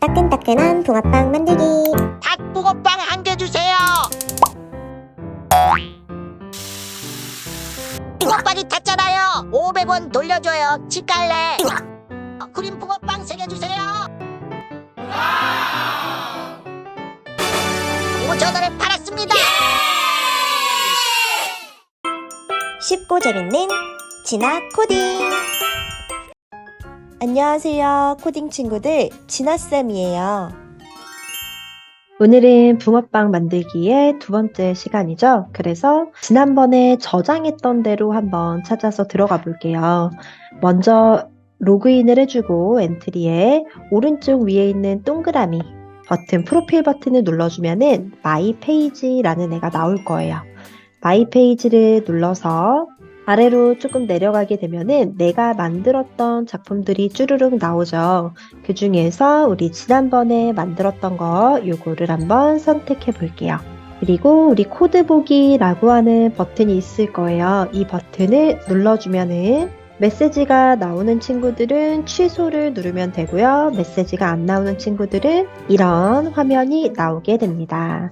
따끈따끈한 붕어빵 만들기. 닭 붕어빵 한 개 주세요. 붕어빵이 탔잖아요. 500원 돌려줘요. 집 갈래. 크림 붕어빵 3개 주세요. 5,000원에 팔았습니다. 쉽고 재밌는 진아 코딩. 안녕하세요, 코딩 친구들, 진아쌤이에요. 오늘은 붕어빵 만들기의 두 번째 시간이죠. 그래서 지난번에 저장했던 대로 한번 찾아서 들어가 볼게요. 먼저 로그인을 해주고 엔트리에 오른쪽 위에 있는 동그라미 버튼, 프로필 버튼을 눌러주면은 마이 페이지라는 애가 나올 거예요. 마이 페이지를 눌러서 아래로 조금 내려가게 되면은 내가 만들었던 작품들이 쭈루룩 나오죠. 그 중에서 우리 지난번에 만들었던 거 요거를 한번 선택해 볼게요. 그리고 우리 코드 보기라고 하는 버튼이 있을 거예요. 이 버튼을 눌러주면은 메시지가 나오는 친구들은 취소를 누르면 되고요. 메시지가 안 나오는 친구들은 이런 화면이 나오게 됩니다.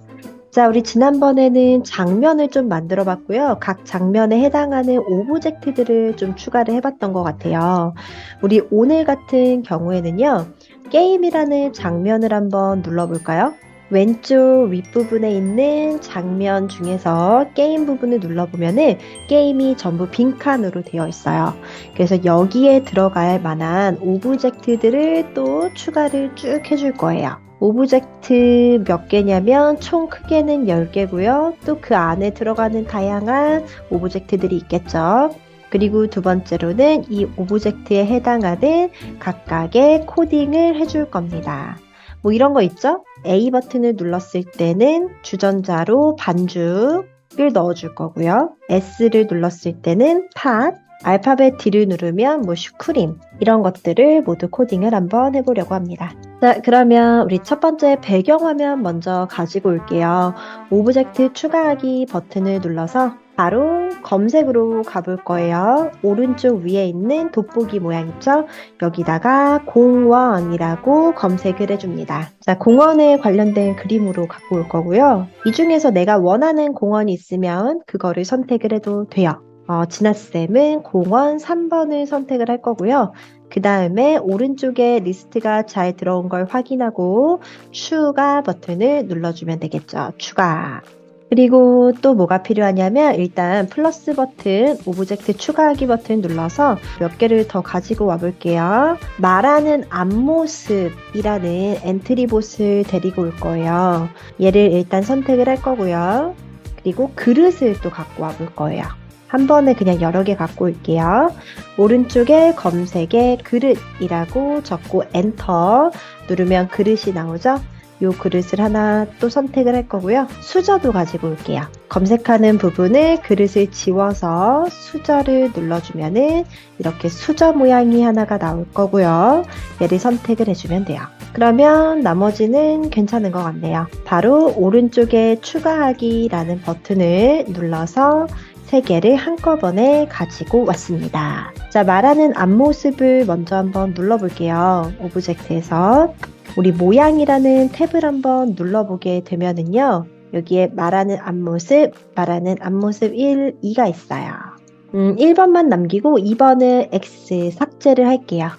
자, 우리 지난번에는 장면을 좀 만들어 봤고요. 각 장면에 해당하는 오브젝트들을 좀 추가를 해봤던 것 같아요. 우리 오늘 같은 경우에는요, 게임이라는 장면을 한번 눌러볼까요? 왼쪽 윗부분에 있는 장면 중에서 게임 부분을 눌러보면은 게임이 전부 빈칸으로 되어 있어요. 그래서 여기에 들어갈 만한 오브젝트들을 또 추가를 쭉 해줄 거예요. 오브젝트 몇 개냐면 총 크게는 10개고요. 또 그 안에 들어가는 다양한 오브젝트들이 있겠죠. 그리고 두 번째로는 이 오브젝트에 해당하는 각각의 코딩을 해줄 겁니다. 뭐 이런 거 있죠? A 버튼을 눌렀을 때는 주전자로 반죽을 넣어줄 거고요. S를 눌렀을 때는 팥, 알파벳 D를 누르면 뭐 슈크림, 이런 것들을 모두 코딩을 한번 해보려고 합니다. 자, 그러면 우리 첫 번째 배경화면 먼저 가지고 올게요. 오브젝트 추가하기 버튼을 눌러서 바로 검색으로 가볼 거예요. 오른쪽 위에 있는 돋보기 모양 있죠? 여기다가 공원이라고 검색을 해줍니다. 자, 공원에 관련된 그림으로 갖고 올 거고요. 이 중에서 내가 원하는 공원이 있으면 그거를 선택을 해도 돼요. 진아쌤은 공원 3번을 선택을 할 거고요. 그 다음에 오른쪽에 리스트가 잘 들어온 걸 확인하고 추가 버튼을 눌러주면 되겠죠. 추가. 그리고 또 뭐가 필요하냐면 일단 플러스 버튼, 오브젝트 추가하기 버튼 눌러서 몇 개를 더 가지고 와볼게요. 말하는 앞모습이라는 엔트리봇을 데리고 올 거예요. 얘를 일단 선택을 할 거고요. 그리고 그릇을 또 갖고 와볼 거예요. 한 번에 그냥 여러 개 갖고 올게요. 오른쪽에 검색에 그릇이라고 적고 엔터 누르면 그릇이 나오죠? 요 그릇을 하나 또 선택을 할 거고요. 수저도 가지고 올게요. 검색하는 부분을 그릇을 지워서 수저를 눌러주면은 이렇게 수저 모양이 하나가 나올 거고요. 얘를 선택을 해주면 돼요. 그러면 나머지는 괜찮은 것 같네요. 바로 오른쪽에 추가하기라는 버튼을 눌러서 3개를 한꺼번에 가지고 왔습니다. 자, 말하는 앞모습을 먼저 한번 눌러볼게요. 오브젝트에서 우리 모양이라는 탭을 한번 눌러보게 되면은요. 여기에 말하는 앞모습 1, 2가 있어요. 1번만 남기고 2번은 X 삭제를 할게요.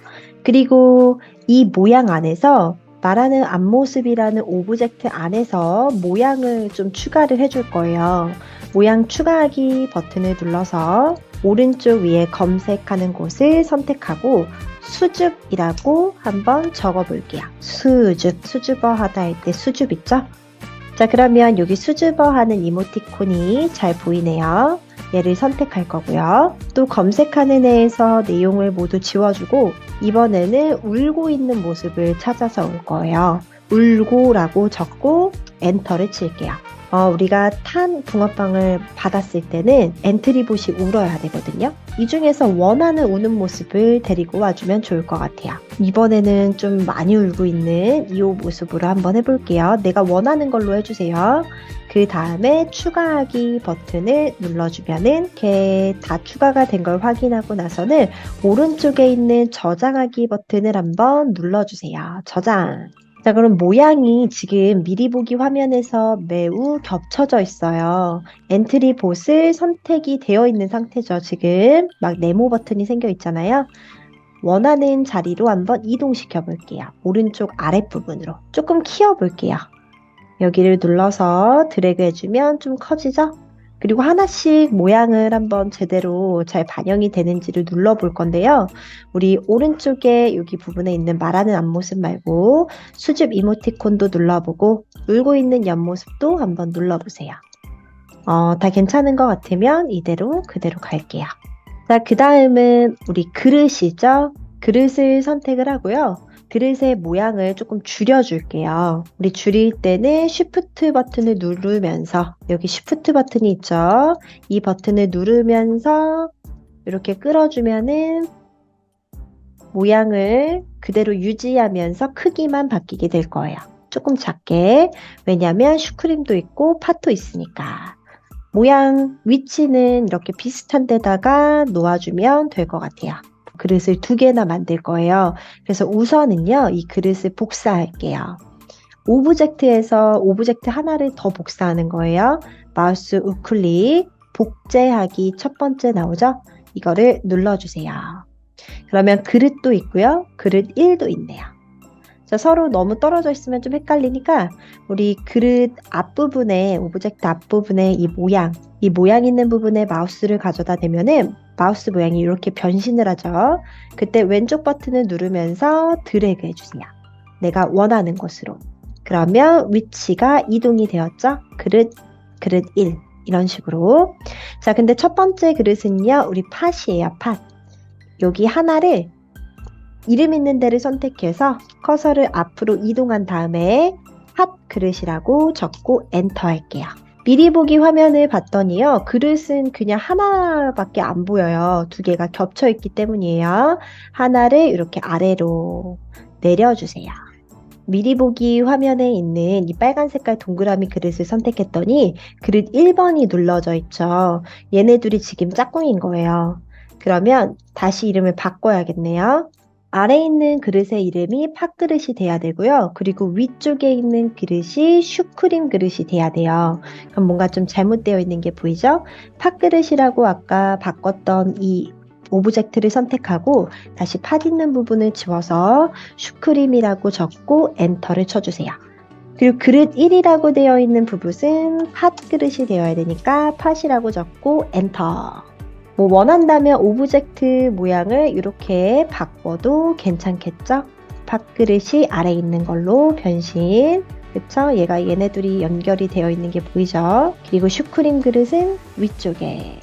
그리고 이 모양 안에서 말하는 앞모습이라는 오브젝트 안에서 모양을 좀 추가를 해줄 거예요. 모양 추가하기 버튼을 눌러서 오른쪽 위에 검색하는 곳을 선택하고 수줍이라고 한번 적어 볼게요. 수줍어 하다 할 때 수줍 있죠? 자, 그러면 여기 수줍어 하는 이모티콘이 잘 보이네요. 얘를 선택할 거고요. 또 검색하는 애에서 내용을 모두 지워주고 이번에는 울고 있는 모습을 찾아서 올 거예요. 울고라고 적고 엔터를 칠게요. 우리가 탄 붕어빵을 받았을 때는 엔트리봇이 울어야 되거든요. 이 중에서 원하는 우는 모습을 데리고 와주면 좋을 것 같아요. 이번에는 좀 많이 울고 있는 이 모습으로 한번 해볼게요. 내가 원하는 걸로 해주세요. 그 다음에 추가하기 버튼을 눌러주면은 이렇게 다 추가가 된 걸 확인하고 나서는 오른쪽에 있는 저장하기 버튼을 한번 눌러주세요. 저장. 자, 그럼 모양이 지금 미리 보기 화면에서 매우 겹쳐져 있어요. 엔트리 봇을 선택이 되어 있는 상태죠. 지금 막 네모 버튼이 생겨 있잖아요. 원하는 자리로 한번 이동시켜 볼게요. 오른쪽 아랫부분으로 조금 키워 볼게요. 여기를 눌러서 드래그 해주면 좀 커지죠? 그리고 하나씩 모양을 한번 제대로 잘 반영이 되는지를 눌러볼 건데요. 우리 오른쪽에 여기 부분에 있는 말하는 앞모습 말고 수줍 이모티콘도 눌러보고 울고 있는 옆모습도 한번 눌러보세요. 다 괜찮은 것 같으면 이대로 그대로 갈게요. 자, 그 다음은 우리 그릇이죠? 그릇을 선택을 하고요. 그릇의 모양을 조금 줄여줄게요. 우리 줄일 때는 Shift 버튼을 누르면서 여기 Shift 버튼이 있죠? 이 버튼을 누르면서 이렇게 끌어주면은 모양을 그대로 유지하면서 크기만 바뀌게 될 거예요. 조금 작게. 왜냐면 슈크림도 있고 팥도 있으니까. 모양 위치는 이렇게 비슷한 데다가 놓아주면 될 것 같아요. 그릇을 2개나 만들 거예요. 그래서 우선은요, 이 그릇을 복사할게요. 오브젝트에서 오브젝트 하나를 더 복사하는 거예요. 마우스 우클릭, 복제하기 첫 번째 나오죠? 이거를 눌러주세요. 그러면 그릇도 있고요. 그릇 1도 있네요. 자, 서로 너무 떨어져 있으면 좀 헷갈리니까 우리 그릇 앞부분에, 오브젝트 앞부분에 이 모양 있는 부분에 마우스를 가져다 대면은 마우스 모양이 이렇게 변신을 하죠. 그때 왼쪽 버튼을 누르면서 드래그 해주세요. 내가 원하는 곳으로. 그러면 위치가 이동이 되었죠. 그릇 1. 이런 식으로. 자, 근데 첫 번째 그릇은요, 우리 팥이에요, 팥. 여기 하나를 이름 있는 데를 선택해서 커서를 앞으로 이동한 다음에 핫 그릇이라고 적고 엔터 할게요. 미리 보기 화면을 봤더니요. 그릇은 그냥 하나밖에 안 보여요. 2개가 겹쳐 있기 때문이에요. 하나를 이렇게 아래로 내려주세요. 미리 보기 화면에 있는 이 빨간 색깔 동그라미 그릇을 선택했더니 그릇 1번이 눌러져 있죠. 얘네 둘이 지금 짝꿍인 거예요. 그러면 다시 이름을 바꿔야겠네요. 아래에 있는 그릇의 이름이 팥그릇이 돼야 되고요. 그리고 위쪽에 있는 그릇이 슈크림 그릇이 돼야 돼요. 그럼 뭔가 좀 잘못되어 있는 게 보이죠? 팥그릇이라고 아까 바꿨던 이 오브젝트를 선택하고 다시 팥 있는 부분을 지워서 슈크림이라고 적고 엔터를 쳐주세요. 그리고 그릇 1이라고 되어 있는 부분은 팥그릇이 되어야 되니까 팥이라고 적고 엔터. 뭐 원한다면 오브젝트 모양을 이렇게 바꿔도 괜찮겠죠? 팥그릇이 아래에 있는 걸로 변신. 그쵸? 얘네 둘이 연결이 되어 있는 게 보이죠? 그리고 슈크림 그릇은 위쪽에.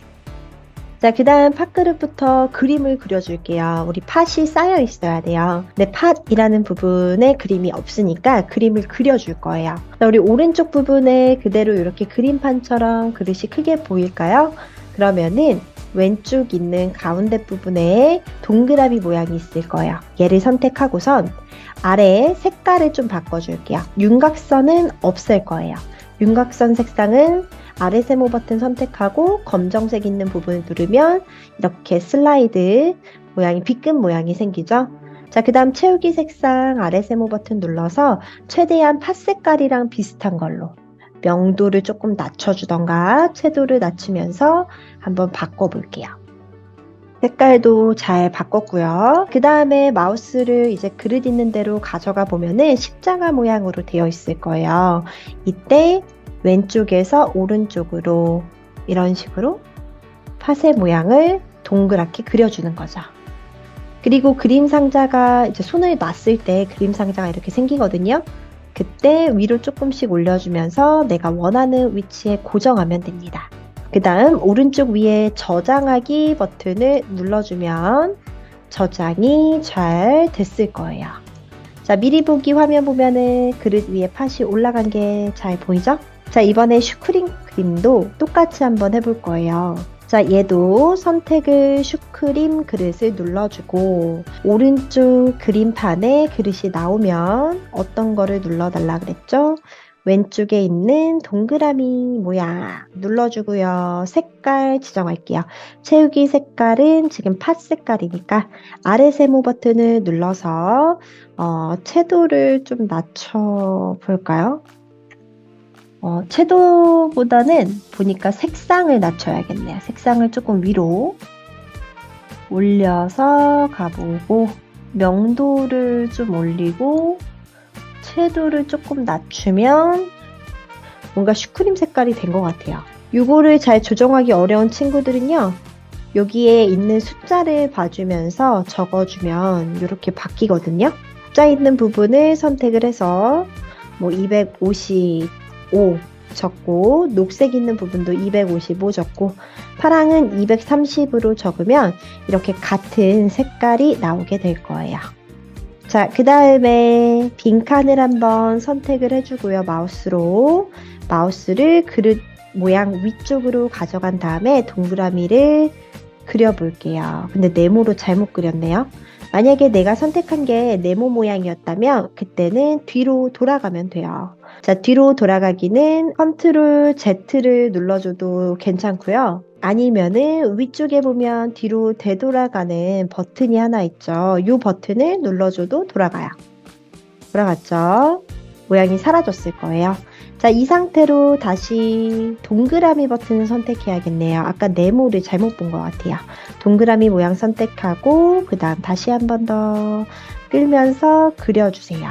자, 그 다음 팥그릇부터 그림을 그려줄게요. 우리 팥이 쌓여 있어야 돼요. 근데 팥이라는 부분에 그림이 없으니까 그림을 그려줄 거예요. 자, 우리 오른쪽 부분에 그대로 이렇게 그림판처럼 그릇이 크게 보일까요? 그러면은 왼쪽 있는 가운데 부분에 동그라미 모양이 있을 거예요. 얘를 선택하고선 아래에 색깔을 좀 바꿔줄게요. 윤곽선은 없앨 거예요. 윤곽선 색상은 아래 세모 버튼 선택하고 검정색 있는 부분을 누르면 이렇게 슬라이드 모양이 B급 모양이 생기죠. 자, 그 다음 채우기 색상 아래 세모 버튼 눌러서 최대한 팥 색깔이랑 비슷한 걸로 명도를 조금 낮춰주던가 채도를 낮추면서 한번 바꿔볼게요. 색깔도 잘 바꿨고요. 그 다음에 마우스를 이제 그릇 있는 대로 가져가 보면은 십자가 모양으로 되어 있을 거예요. 이때 왼쪽에서 오른쪽으로 이런 식으로 팥의 모양을 동그랗게 그려주는 거죠. 그리고 그림 상자가 이제 손을 놨을 때 그림 상자가 이렇게 생기거든요. 그때 위로 조금씩 올려주면서 내가 원하는 위치에 고정하면 됩니다. 그 다음 오른쪽 위에 저장하기 버튼을 눌러주면 저장이 잘 됐을 거예요. 자, 미리 보기 화면 보면은 그릇 위에 팥이 올라간 게 잘 보이죠? 자, 이번에 슈크림 그림도 똑같이 한번 해볼 거예요. 자, 얘도 선택을 슈크림 그릇을 눌러주고 오른쪽 그림판에 그릇이 나오면 어떤 거를 눌러달라 그랬죠? 왼쪽에 있는 동그라미 모양 눌러주고요. 색깔 지정할게요. 채우기 색깔은 지금 팥 색깔이니까 아래 세모 버튼을 눌러서 채도를 좀 낮춰볼까요? 채도보다는 보니까 색상을 낮춰야겠네요. 색상을 조금 위로 올려서 가보고 명도를 좀 올리고 채도를 조금 낮추면 뭔가 슈크림 색깔이 된 것 같아요. 이거를 잘 조정하기 어려운 친구들은요. 여기에 있는 숫자를 봐주면서 적어주면 이렇게 바뀌거든요. 숫자 있는 부분을 선택을 해서 뭐 255 적고 녹색 있는 부분도 255 적고 파랑은 230으로 적으면 이렇게 같은 색깔이 나오게 될 거예요. 자, 그 다음에 빈칸을 한번 선택을 해주고요. 마우스를 그릇 모양 위쪽으로 가져간 다음에 동그라미를 그려볼게요. 근데 네모로 잘못 그렸네요. 만약에 내가 선택한 게 네모 모양이었다면 그때는 뒤로 돌아가면 돼요. 자, 뒤로 돌아가기는 컨트롤 Z를 눌러줘도 괜찮고요. 아니면은 위쪽에 보면 뒤로 되돌아가는 버튼이 하나 있죠. 이 버튼을 눌러줘도 돌아가요. 돌아갔죠? 모양이 사라졌을 거예요. 자, 이 상태로 다시 동그라미 버튼을 선택해야겠네요. 아까 네모를 잘못 본 것 같아요. 동그라미 모양 선택하고 그 다음 다시 한 번 더 끌면서 그려주세요.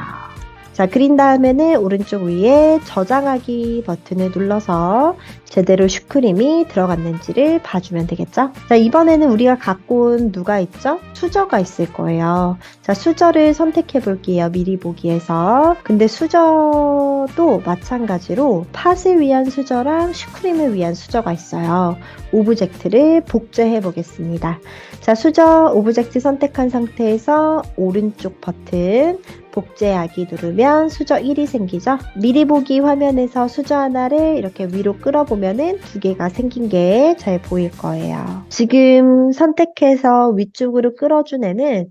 자, 그린 다음에는 오른쪽 위에 저장하기 버튼을 눌러서 제대로 슈크림이 들어갔는지를 봐주면 되겠죠? 자, 이번에는 우리가 갖고 온 누가 있죠? 수저가 있을 거예요. 자, 수저를 선택해 볼게요. 미리 보기에서. 근데 수저도 마찬가지로 팥을 위한 수저랑 슈크림을 위한 수저가 있어요. 오브젝트를 복제해 보겠습니다. 자, 수저 오브젝트 선택한 상태에서 오른쪽 버튼 복제하기 누르면 수저 1이 생기죠. 미리 보기 화면에서 수저 하나를 이렇게 위로 끌어보면은 두 개가 생긴 게 잘 보일 거예요. 지금 선택해서 위쪽으로 끌어준 애는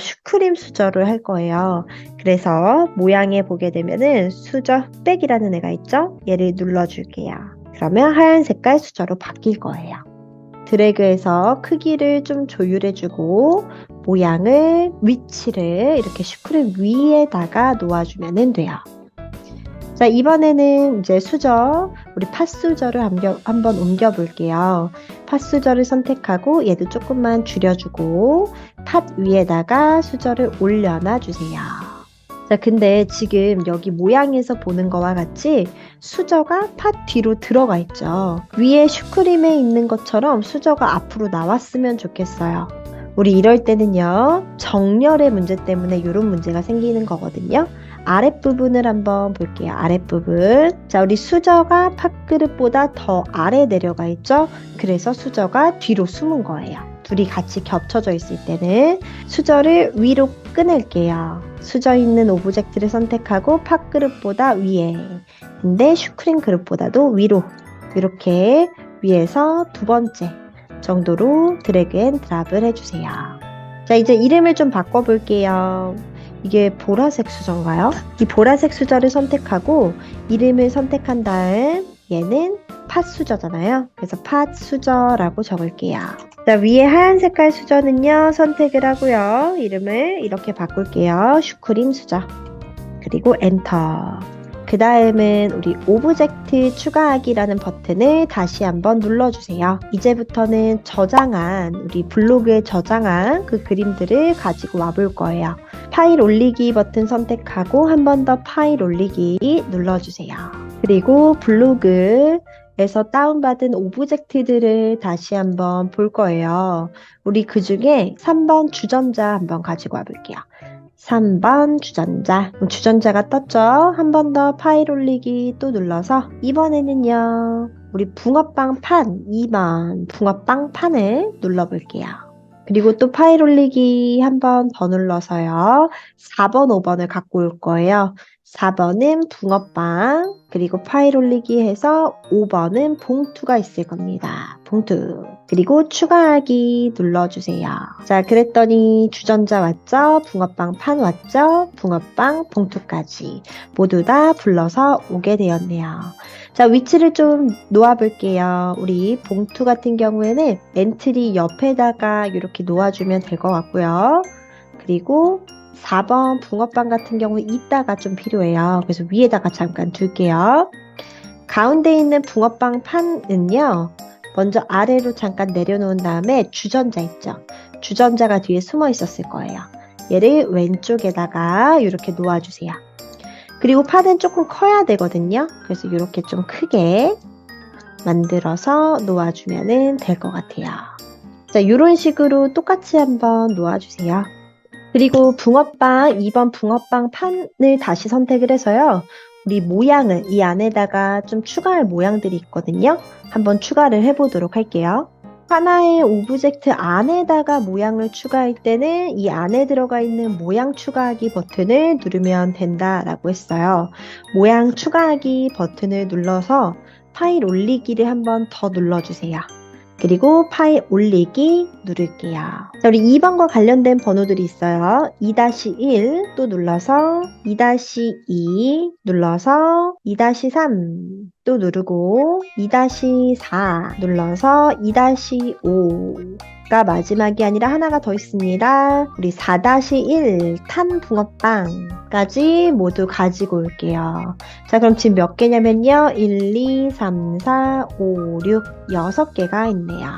슈크림 수저를 할 거예요. 그래서 모양에 보게 되면은 수저 흑백이라는 애가 있죠. 얘를 눌러줄게요. 그러면 하얀 색깔 수저로 바뀔 거예요. 드래그해서 크기를 좀 조율해주고 모양을 위치를 이렇게 슈크림 위에다가 놓아주면 돼요. 자, 이번에는 이제 수저, 우리 팥수저를 한번 옮겨 볼게요. 팥수저를 선택하고 얘도 조금만 줄여주고 팥 위에다가 수저를 올려놔 주세요. 자, 근데 지금 여기 모양에서 보는 거와 같이 수저가 팥 뒤로 들어가 있죠. 위에 슈크림에 있는 것처럼 수저가 앞으로 나왔으면 좋겠어요. 우리 이럴 때는요, 정렬의 문제 때문에 이런 문제가 생기는 거거든요. 아랫부분을 한번 볼게요. 아랫부분. 자, 우리 수저가 팥그릇보다 더 아래 내려가 있죠? 그래서 수저가 뒤로 숨은 거예요. 둘이 같이 겹쳐져 있을 때는 수저를 위로 끊을게요. 수저 있는 오브젝트를 선택하고 팥그릇보다 위에, 근데 슈크림 그릇보다도 위로, 이렇게 위에서 두 번째 정도로 드래그 앤 드랍을 해주세요. 자, 이제 이름을 좀 바꿔볼게요. 이게 보라색 수저인가요? 이 보라색 수저를 선택하고 이름을 선택한 다음 얘는 팥 수저잖아요. 그래서 팥 수저라고 적을게요. 자, 위에 하얀 색깔 수저는요, 선택을 하고요. 이름을 이렇게 바꿀게요. 슈크림 수저. 그리고 엔터. 그 다음은 우리 오브젝트 추가하기라는 버튼을 다시 한번 눌러주세요. 이제부터는 우리 블로그에 저장한 그 그림들을 가지고 와볼 거예요. 파일 올리기 버튼 선택하고 한 번 더 파일 올리기 눌러주세요. 그리고 블로그에서 다운받은 오브젝트들을 다시 한번 볼 거예요. 우리 그 중에 3번 주전자 한번 가지고 와볼게요. 3번 주전자가 떴죠? 한 번 더 파일 올리기 또 눌러서 이번에는요, 우리 붕어빵 판 2번 붕어빵 판을 눌러볼게요. 그리고 또 파일 올리기 한 번 더 눌러서요, 4번 5번을 갖고 올 거예요. 4번은 붕어빵, 그리고 파일 올리기 해서 5번은 봉투가 있을 겁니다. 봉투. 그리고 추가하기 눌러주세요. 자, 그랬더니 주전자 왔죠? 붕어빵 판 왔죠? 붕어빵 봉투까지 모두 다 불러서 오게 되었네요. 자, 위치를 좀 놓아볼게요. 우리 봉투 같은 경우에는 엔트리 옆에다가 이렇게 놓아주면 될 것 같고요. 그리고 4번 붕어빵 같은 경우 이따가 좀 필요해요. 그래서 위에다가 잠깐 둘게요. 가운데 있는 붕어빵 판은요. 먼저 아래로 잠깐 내려놓은 다음에 주전자 있죠. 주전자가 뒤에 숨어 있었을 거예요. 얘를 왼쪽에다가 이렇게 놓아주세요. 그리고 판은 조금 커야 되거든요. 그래서 이렇게 좀 크게 만들어서 놓아주면 될 것 같아요. 자, 이런 식으로 똑같이 한번 놓아주세요. 그리고 붕어빵, 2번 붕어빵 판을 다시 선택을 해서요. 우리 모양을 이 안에다가 좀 추가할 모양들이 있거든요. 한번 추가를 해보도록 할게요. 하나의 오브젝트 안에다가 모양을 추가할 때는 이 안에 들어가 있는 모양 추가하기 버튼을 누르면 된다라고 했어요. 모양 추가하기 버튼을 눌러서 파일 올리기를 한번 더 눌러주세요. 그리고 파일 올리기 누를게요. 자, 우리 2번과 관련된 번호들이 있어요. 2-1 또 눌러서 2-2 눌러서 2-3 또 누르고 2-4 눌러서 2-5가 마지막이 아니라 하나가 더 있습니다. 우리 4-1 탄 붕어빵까지 모두 가지고 올게요. 자, 그럼 지금 몇 개냐면요. 1, 2, 3, 4, 5, 6, 6개가 있네요.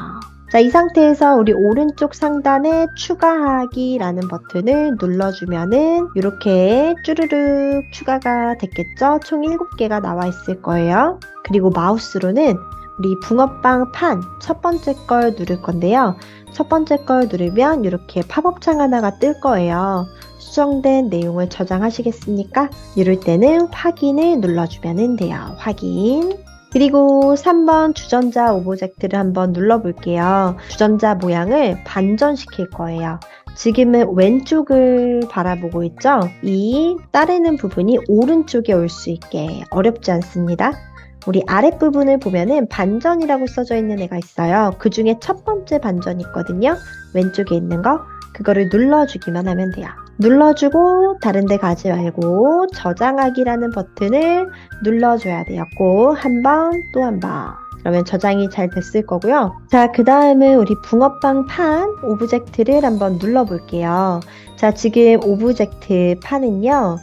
자, 이 상태에서 우리 오른쪽 상단에 추가하기라는 버튼을 눌러주면은 이렇게 쭈르륵 추가가 됐겠죠? 총 7개가 나와 있을 거예요. 그리고 마우스로는 우리 붕어빵 판 첫 번째 걸 누를 건데요. 첫 번째 걸 누르면 이렇게 팝업창 하나가 뜰 거예요. 수정된 내용을 저장하시겠습니까? 이럴 때는 확인을 눌러주면 돼요. 확인. 그리고 3번 주전자 오브젝트를 한번 눌러볼게요. 주전자 모양을 반전시킬 거예요. 지금은 왼쪽을 바라보고 있죠? 이 따르는 부분이 오른쪽에 올 수 있게 어렵지 않습니다. 우리 아랫부분을 보면은 반전이라고 써져 있는 애가 있어요. 그 중에 첫 번째 반전이 있거든요. 왼쪽에 있는 거. 그거를 눌러주기만 하면 돼요. 눌러주고 다른 데 가지 말고 저장하기라는 버튼을 눌러줘야 돼요. 꼭 한 번, 또 한 번. 그러면 저장이 잘 됐을 거고요. 자, 그 다음은 우리 붕어빵 판 오브젝트를 한번 눌러볼게요. 자, 지금 오브젝트 판은요.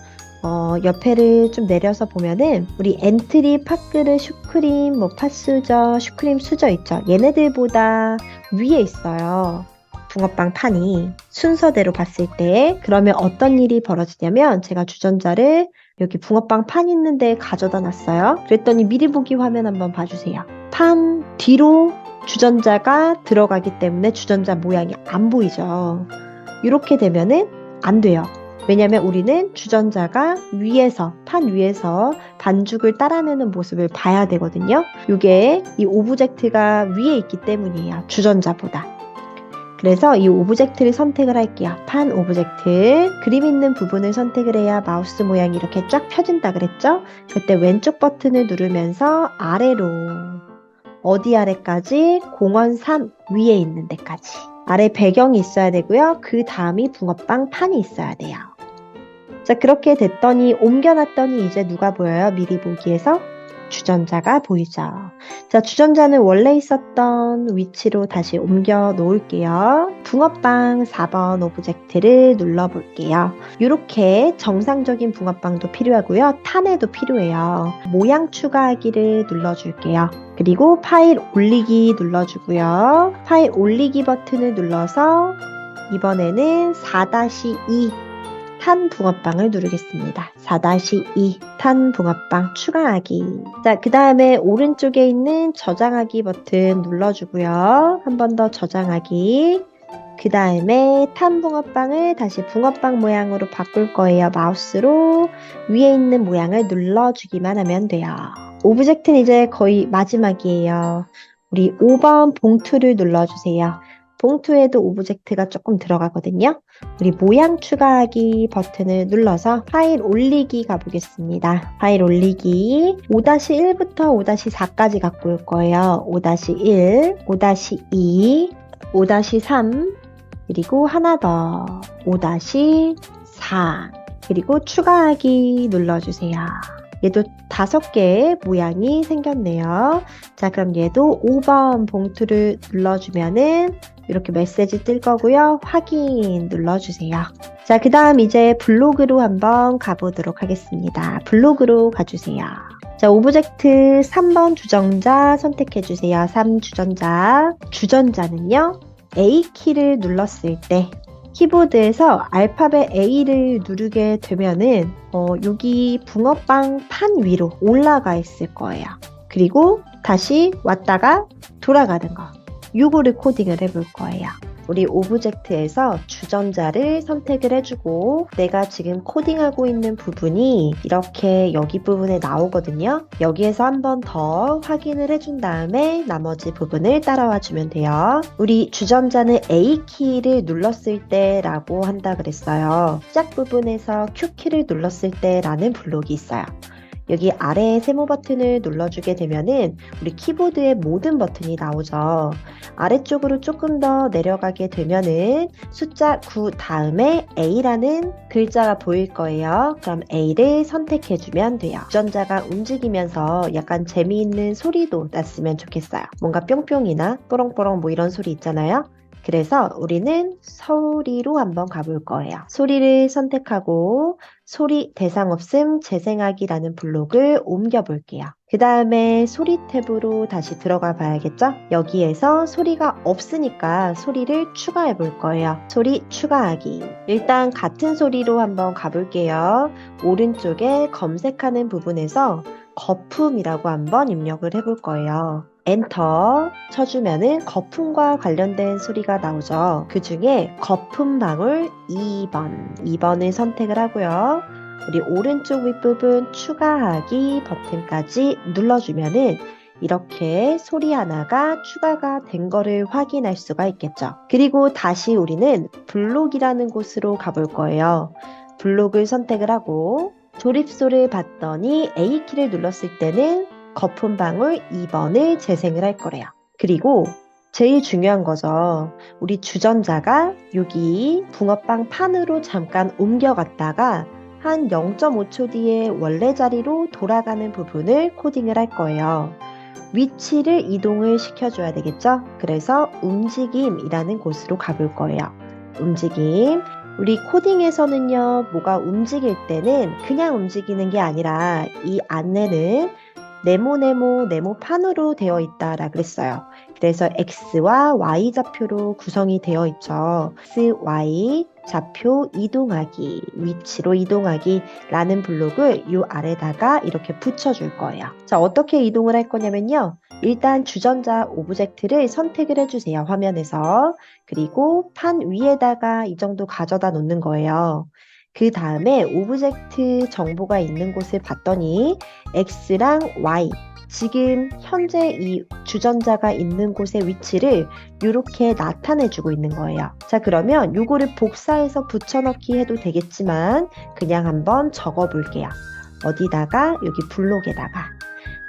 옆에를 좀 내려서 보면은 우리 엔트리, 팥그릇, 슈크림, 뭐 팥수저, 슈크림 수저 있죠. 얘네들보다 위에 있어요. 붕어빵 판이 순서대로 봤을 때 그러면 어떤 일이 벌어지냐면 제가 주전자를 여기 붕어빵 판 있는데 가져다 놨어요. 그랬더니 미리 보기 화면 한번 봐주세요. 판 뒤로 주전자가 들어가기 때문에 주전자 모양이 안 보이죠. 이렇게 되면은 안 돼요. 왜냐면 우리는 주전자가 위에서 판 위에서 반죽을 따라내는 모습을 봐야 되거든요. 이게 이 오브젝트가 위에 있기 때문이에요. 주전자보다. 그래서 이 오브젝트를 선택을 할게요. 판 오브젝트. 그림 있는 부분을 선택을 해야 마우스 모양이 이렇게 쫙 펴진다 그랬죠? 그때 왼쪽 버튼을 누르면서 아래로 어디 아래까지? 공원 3 위에 있는 데까지. 아래 배경이 있어야 되고요. 그 다음이 붕어빵 판이 있어야 돼요. 자, 그렇게 됐더니 옮겨놨더니 이제 누가 보여요? 미리 보기에서 주전자가 보이죠. 자, 주전자는 원래 있었던 위치로 다시 옮겨 놓을게요. 붕어빵 4번 오브젝트를 눌러볼게요. 이렇게 정상적인 붕어빵도 필요하고요. 탄에도 필요해요. 모양 추가하기를 눌러줄게요. 그리고 파일 올리기 눌러주고요. 파일 올리기 버튼을 눌러서 이번에는 4-2 탄 붕어빵을 누르겠습니다. 4-2 탄 붕어빵 추가하기. 자, 그 다음에 오른쪽에 있는 저장하기 버튼 눌러주고요. 한 번 더 저장하기. 그 다음에 탄 붕어빵을 다시 붕어빵 모양으로 바꿀 거예요. 마우스로 위에 있는 모양을 눌러주기만 하면 돼요. 오브젝트는 이제 거의 마지막이에요. 우리 5번 봉투를 눌러주세요. 봉투에도 오브젝트가 조금 들어가거든요. 우리 모양 추가하기 버튼을 눌러서 파일 올리기 가보겠습니다. 파일 올리기 5-1부터 5-4까지 갖고 올 거예요. 5-1, 5-2, 5-3, 그리고 하나 더 5-4, 그리고 추가하기 눌러주세요. 얘도 5개의 모양이 생겼네요. 자, 그럼 얘도 5번 봉투를 눌러주면은 이렇게 메시지 뜰 거고요. 확인 눌러주세요. 자, 그 다음 이제 블록으로 한번 가보도록 하겠습니다. 블록으로 가주세요. 자, 오브젝트 3번 주전자 선택해주세요. 3 주전자. 주전자는요, A키를 눌렀을 때 키보드에서 알파벳 A를 누르게 되면은 여기 붕어빵 판 위로 올라가 있을 거예요. 그리고 다시 왔다가 돌아가는 거. 요거를 코딩을 해볼 거예요. 우리 오브젝트에서 주전자를 선택을 해주고 내가 지금 코딩하고 있는 부분이 이렇게 여기 부분에 나오거든요. 여기에서 한 번 더 확인을 해준 다음에 나머지 부분을 따라와 주면 돼요. 우리 주전자는 A키를 눌렀을 때 라고 한다 그랬어요. 시작 부분에서 Q키를 눌렀을 때 라는 블록이 있어요. 여기 아래에 세모 버튼을 눌러주게 되면은 우리 키보드의 모든 버튼이 나오죠. 아래쪽으로 조금 더 내려가게 되면은 숫자 9 다음에 A라는 글자가 보일 거예요. 그럼 A를 선택해주면 돼요. 주전자가 움직이면서 약간 재미있는 소리도 났으면 좋겠어요. 뭔가 뿅뿅이나 뽀롱뽀롱 뭐 이런 소리 있잖아요. 그래서 우리는 소리로 한번 가볼 거예요. 소리를 선택하고 소리 대상 없음 재생하기라는 블록을 옮겨 볼게요. 그 다음에 소리 탭으로 다시 들어가 봐야겠죠? 여기에서 소리가 없으니까 소리를 추가해 볼 거예요. 소리 추가하기. 일단 같은 소리로 한번 가볼게요. 오른쪽에 검색하는 부분에서 거품이라고 한번 입력을 해볼 거예요. 엔터 쳐주면은 거품과 관련된 소리가 나오죠. 그 중에 거품 방울 2번을 선택을 하고요. 우리 오른쪽 윗부분 추가하기 버튼까지 눌러주면은 이렇게 소리 하나가 추가가 된 거를 확인할 수가 있겠죠. 그리고 다시 우리는 블록이라는 곳으로 가볼 거예요. 블록을 선택을 하고 조립소를 봤더니 A키를 눌렀을 때는 거품 방울 2번을 재생을 할 거래요. 그리고 제일 중요한 거죠. 우리 주전자가 여기 붕어빵 판으로 잠깐 옮겨갔다가 한 0.5초 뒤에 원래 자리로 돌아가는 부분을 코딩을 할 거예요. 위치를 이동을 시켜줘야 되겠죠? 그래서 움직임이라는 곳으로 가볼 거예요. 움직임. 우리 코딩에서는요, 뭐가 움직일 때는 그냥 움직이는 게 아니라 이 안에는 네모판으로 되어 있다라 그랬어요. 그래서 X와 Y 좌표로 구성이 되어 있죠. X, Y 좌표 이동하기, 위치로 이동하기 라는 블록을 이 아래다가 이렇게 붙여줄 거예요. 자, 어떻게 이동을 할 거냐면요. 일단 주전자 오브젝트를 선택을 해주세요. 화면에서. 그리고 판 위에다가 이 정도 가져다 놓는 거예요. 그 다음에 오브젝트 정보가 있는 곳을 봤더니 X랑 Y, 지금 현재 이 주전자가 있는 곳의 위치를 이렇게 나타내주고 있는 거예요. 자, 그러면 요거를 복사해서 붙여넣기 해도 되겠지만 그냥 한번 적어볼게요. 어디다가? 여기 블록에다가.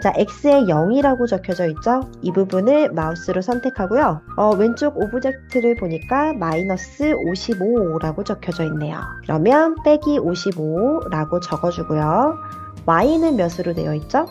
자, X에 0이라고 적혀져 있죠? 이 부분을 마우스로 선택하고요. 왼쪽 오브젝트를 보니까 마이너스 55라고 적혀져 있네요. 그러면 빼기 55라고 적어주고요. Y는 몇으로 되어 있죠?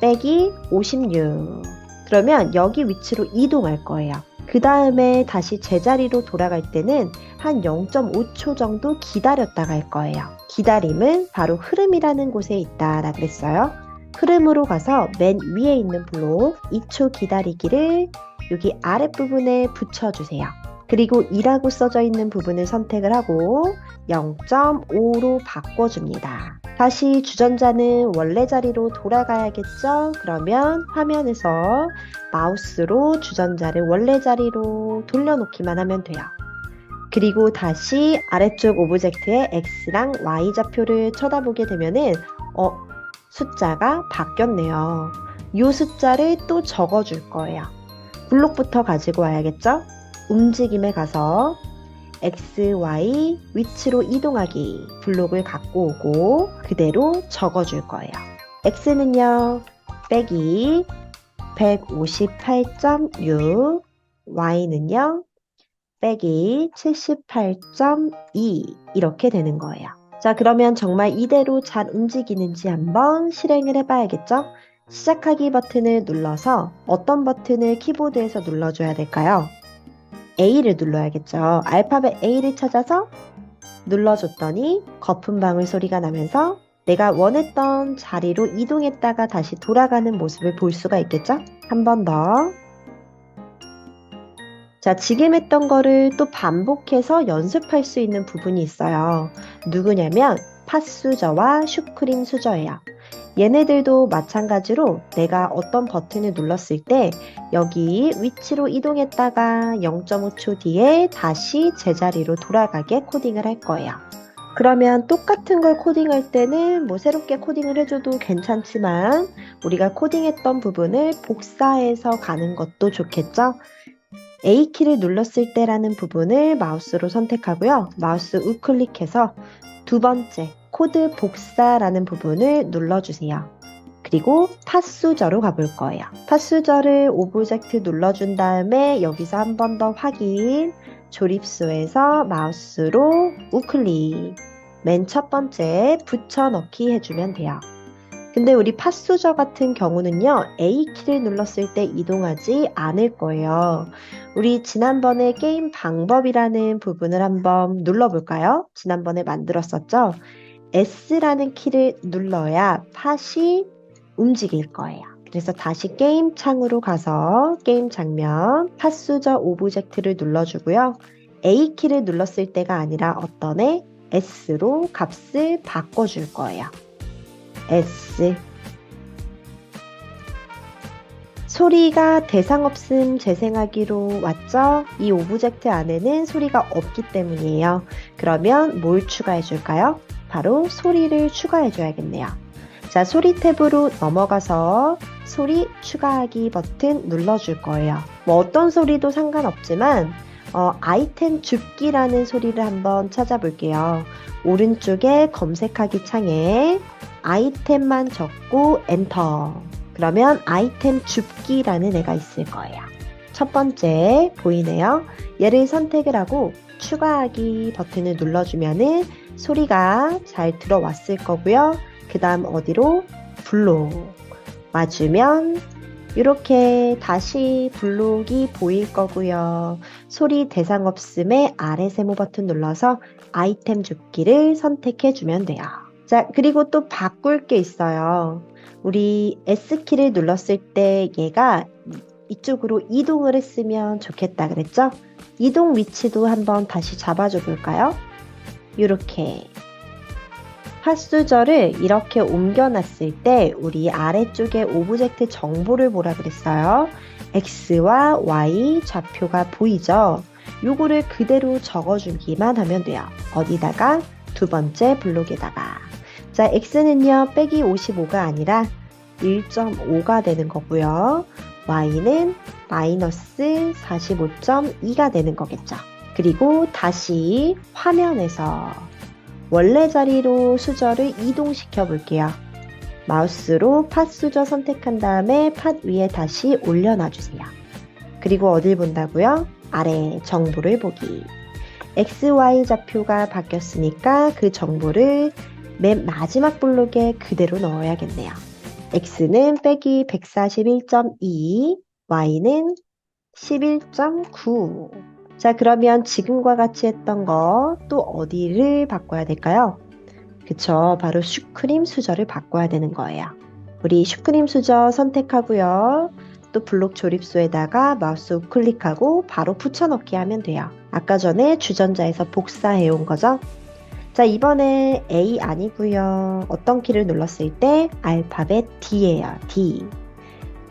빼기 56. 그러면 여기 위치로 이동할 거예요. 그 다음에 다시 제자리로 돌아갈 때는 한 0.5초 정도 기다렸다가 할 거예요. 기다림은 바로 흐름이라는 곳에 있다라 그랬어요. 흐름으로 가서 맨 위에 있는 블록 2초 기다리기를 여기 아랫부분에 붙여주세요. 그리고 2라고 써져 있는 부분을 선택을 하고 0.5로 바꿔줍니다. 다시 주전자는 원래 자리로 돌아가야겠죠? 그러면 화면에서 마우스로 주전자를 원래 자리로 돌려놓기만 하면 돼요. 그리고 다시 아래쪽 오브젝트의 X랑 Y 좌표를 쳐다보게 되면은 숫자가 바뀌었네요. 이 숫자를 또 적어줄 거예요. 블록부터 가지고 와야겠죠? 움직임에 가서 X, Y 위치로 이동하기 블록을 갖고 오고 그대로 적어줄 거예요. X는요, 빼기 158.6, Y는요, 빼기 78.2 이렇게 되는 거예요. 자, 그러면 정말 이대로 잘 움직이는지 한번 실행을 해봐야겠죠? 시작하기 버튼을 눌러서 어떤 버튼을 키보드에서 눌러줘야 될까요? A를 눌러야겠죠. 알파벳 A를 찾아서 눌러줬더니 거품방울 소리가 나면서 내가 원했던 자리로 이동했다가 다시 돌아가는 모습을 볼 수가 있겠죠? 한 번 더. 자, 지금 했던 거를 또 반복해서 연습할 수 있는 부분이 있어요. 누구냐면 팥수저와 슈크림 수저예요. 얘네들도 마찬가지로 내가 어떤 버튼을 눌렀을 때 여기 위치로 이동했다가 0.5초 뒤에 다시 제자리로 돌아가게 코딩을 할 거예요. 그러면 똑같은 걸 코딩할 때는 뭐 새롭게 코딩을 해줘도 괜찮지만 우리가 코딩했던 부분을 복사해서 가는 것도 좋겠죠? A키를 눌렀을 때라는 부분을 마우스로 선택하고요. 마우스 우클릭해서 두 번째 코드 복사라는 부분을 눌러주세요. 그리고 팥수저로 가볼 거예요. 팥수저를 오브젝트 눌러준 다음에 여기서 한 번 더 확인, 조립수에서 마우스로 우클릭, 맨 첫 번째 붙여넣기 해주면 돼요. 근데 우리 팥수저 같은 경우는요, A키를 눌렀을 때 이동하지 않을 거예요. 우리 지난번에 게임 방법이라는 부분을 한번 눌러볼까요? 지난번에 만들었었죠? S라는 키를 눌러야 팥이 움직일 거예요. 그래서 다시 게임 창으로 가서 게임 장면, 팥수저 오브젝트를 눌러주고요. A키를 눌렀을 때가 아니라 어떤 애? S로 값을 바꿔줄 거예요. S. 소리가 대상 없음 재생하기로 왔죠? 이 오브젝트 안에는 소리가 없기 때문이에요. 그러면 뭘 추가해 줄까요? 바로 소리를 추가해 줘야겠네요. 자, 소리 탭으로 넘어가서 소리 추가하기 버튼 눌러줄 거예요. 뭐 어떤 소리도 상관없지만 아이템 줍기라는 소리를 한번 찾아볼게요. 오른쪽에 검색하기 창에 아이템만 적고 엔터. 그러면 아이템 줍기라는 애가 있을 거예요. 첫 번째 보이네요. 얘를 선택을 하고 추가하기 버튼을 눌러주면은 소리가 잘 들어왔을 거고요. 그 다음 어디로? 블록. 와주면 이렇게 다시 블록이 보일 거고요. 소리 대상 없음에 아래 세모 버튼 눌러서 아이템 줍기를 선택해 주면 돼요. 자, 그리고 또 바꿀 게 있어요. 우리 S키를 눌렀을 때 얘가 이쪽으로 이동을 했으면 좋겠다 그랬죠? 이동 위치도 한번 다시 잡아줘 볼까요? 이렇게 팥수저를 이렇게 옮겨놨을 때 우리 아래쪽에 오브젝트 정보를 보라 그랬어요. X와 Y 좌표가 보이죠? 요거를 그대로 적어주기만 하면 돼요. 어디다가? 두 번째 블록에다가. 자, X는요, 빼기 55가 아니라 1.5가 되는 거고요. Y는 마이너스 45.2가 되는 거겠죠. 그리고 다시 화면에서 원래 자리로 수저를 이동시켜 볼게요. 마우스로 팥수저 선택한 다음에 팥 위에 다시 올려놔 주세요. 그리고 어딜 본다고요? 아래 정보를 보기. X, Y 좌표가 바뀌었으니까 그 정보를 맨 마지막 블록에 그대로 넣어야겠네요. X는 빼기 141.2, Y는 11.9. 자, 그러면 지금과 같이 했던 거 또 어디를 바꿔야 될까요? 그쵸, 바로 슈크림 수저를 바꿔야 되는 거예요. 우리 슈크림 수저 선택하고요. 또 블록 조립소에다가 마우스 우클릭하고 바로 붙여넣기 하면 돼요. 아까 전에 주전자에서 복사해 온 거죠? 자, 이번에 A 아니고요. 어떤 키를 눌렀을 때 알파벳 D예요. D.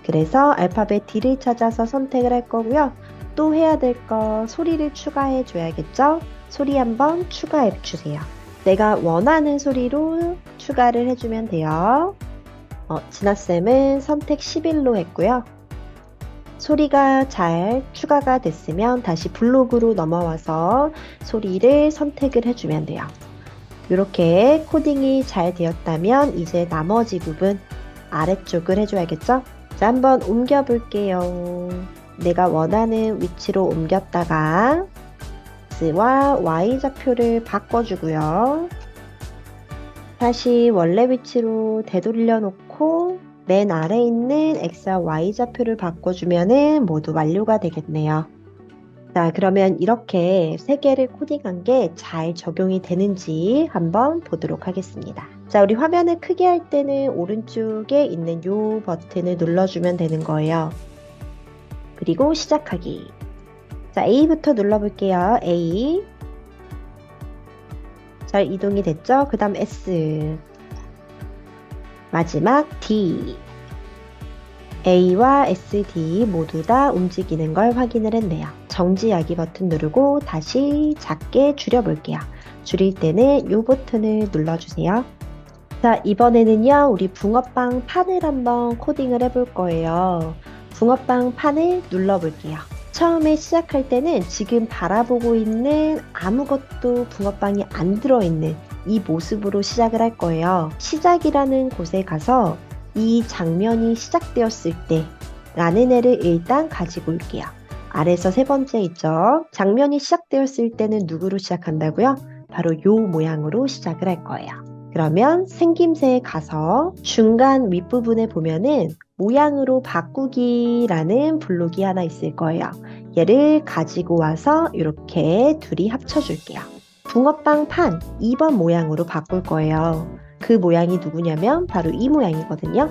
그래서 알파벳 D를 찾아서 선택을 할 거고요. 또 해야 될 거 소리를 추가해 줘야겠죠? 소리 한번 추가해 주세요. 내가 원하는 소리로 추가를 해주면 돼요. 진아쌤은 선택 11로 했고요. 소리가 잘 추가가 됐으면 다시 블록으로 넘어와서 소리를 선택을 해주면 돼요. 이렇게 코딩이 잘 되었다면 이제 나머지 부분 아래쪽을 해줘야겠죠? 자, 한번 옮겨 볼게요. 내가 원하는 위치로 옮겼다가 X와 Y 좌표를 바꿔주고요. 다시 원래 위치로 되돌려 놓고 맨 아래에 있는 X와 Y 좌표를 바꿔주면 모두 완료가 되겠네요. 자, 그러면 이렇게 세 개를 코딩한 게 잘 적용이 되는지 한번 보도록 하겠습니다. 자, 우리 화면을 크게 할 때는 오른쪽에 있는 요 버튼을 눌러주면 되는 거예요. 그리고 시작하기. 자, A부터 눌러볼게요. A. 잘 이동이 됐죠? 그 다음 S. 마지막 D. A와 S, D 모두 다 움직이는 걸 확인을 했네요. 정지하기 버튼 누르고 다시 작게 줄여볼게요. 줄일 때는 이 버튼을 눌러주세요. 자, 이번에는요, 우리 붕어빵 판을 한번 코딩을 해볼 거예요. 붕어빵 판을 눌러볼게요. 처음에 시작할 때는 지금 바라보고 있는 아무것도 붕어빵이 안 들어있는 이 모습으로 시작을 할 거예요. 시작이라는 곳에 가서 이 장면이 시작되었을 때 라는 애를 일단 가지고 올게요. 아래서 세 번째 있죠. 장면이 시작되었을 때는 누구로 시작한다고요? 바로 요 모양으로 시작을 할 거예요. 그러면 생김새에 가서 중간 윗부분에 보면은 모양으로 바꾸기라는 블록이 하나 있을 거예요. 얘를 가지고 와서 이렇게 둘이 합쳐줄게요. 붕어빵 판 2번 모양으로 바꿀 거예요. 그 모양이 누구냐면 바로 이 모양이거든요.